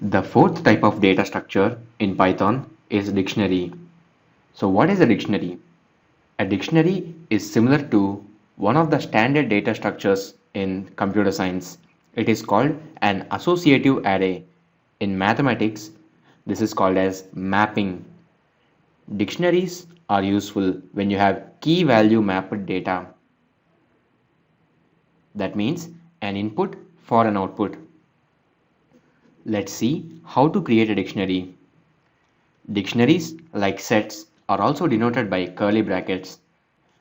The fourth type of data structure in Python is dictionary. So what is a dictionary? A dictionary is similar to one of the standard data structures in computer science. It is called an associative array. In mathematics, this is called as mapping. Dictionaries are useful when you have key value mapped data. That means an input for an output. Let's see how to create a dictionary. Dictionaries, like sets, are also denoted by curly brackets.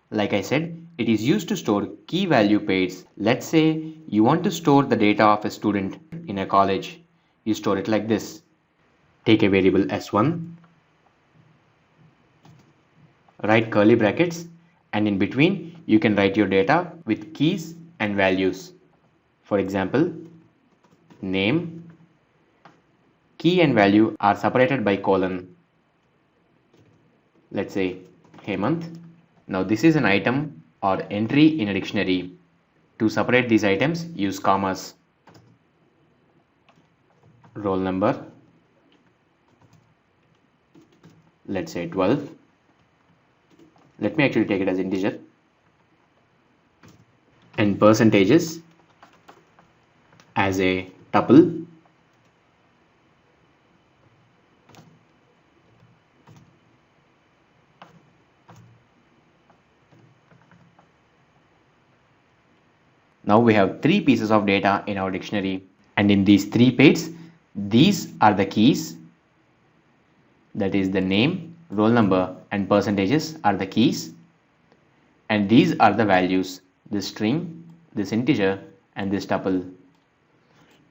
Like I said, it is used to store key value pairs. Let's say you want to store the data of a student in a college. You store it like this. Take a variable s1, write curly brackets, and in between you can write your data with keys and values. For example, name, key and value are separated by colon. Let's say Hemant. Now this is an item or entry in a dictionary. To separate these items, use commas. Roll number. Let's say 12. Let me actually take it as integer. And percentages as a tuple. Now we have three pieces of data in our dictionary, and in these three pairs, these are the keys, that is the name, roll number and percentages are the keys, and these are the values, this string, this integer and this tuple.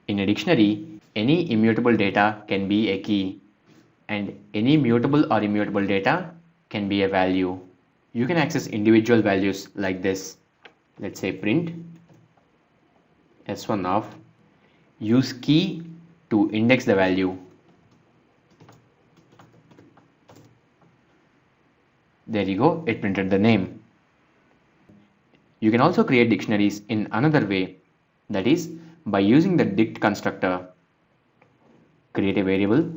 In a dictionary, any immutable data can be a key, and any mutable or immutable data can be a value. You can access individual values like this. Let's say print s1 of, use key to index the value. There you go, it printed the name. You can also create dictionaries in another way, that is by using the dict constructor. Create a variable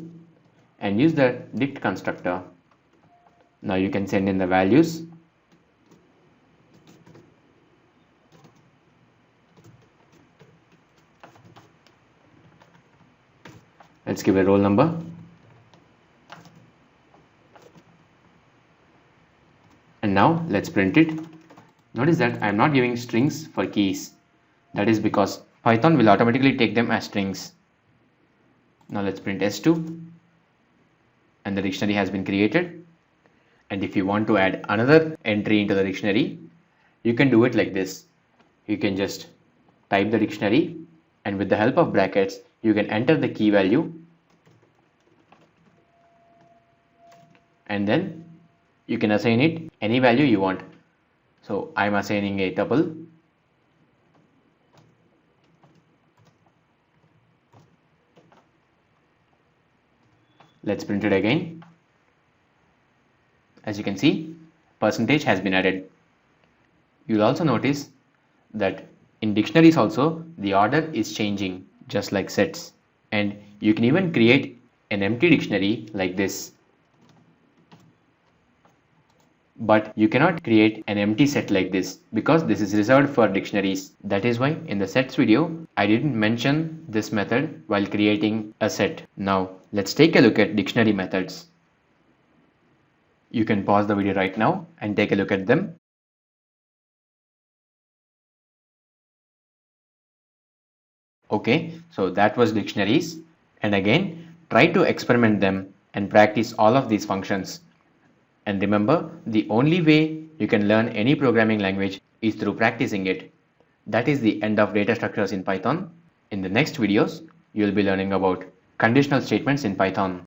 and use the dict constructor. Now you can send in the values. Let's give a roll number. And now let's print it. Notice that I am not giving strings for keys. That is because Python will automatically take them as strings. Now let's print s2, and the dictionary has been created. And if you want to add another entry into the dictionary, you can do it like this. You can just type the dictionary, and with the help of brackets you can enter the key value, and then you can assign it any value you want. So I am assigning a tuple. Let's print it again. As you can see, percentage has been added. You'll also notice that in dictionaries also the order is changing, just like sets. And you can even create an empty dictionary like this. But you cannot create an empty set like this because this is reserved for dictionaries. That is why in the sets video I didn't mention this method while creating a set. Now let's take a look at dictionary methods. You can pause the video right now and take a look at them. Okay, so that was dictionaries, and again try to experiment them and practice all of these functions. And remember, the only way you can learn any programming language is through practicing it. That is the end of data structures in Python. In the next videos, you will be learning about conditional statements in Python.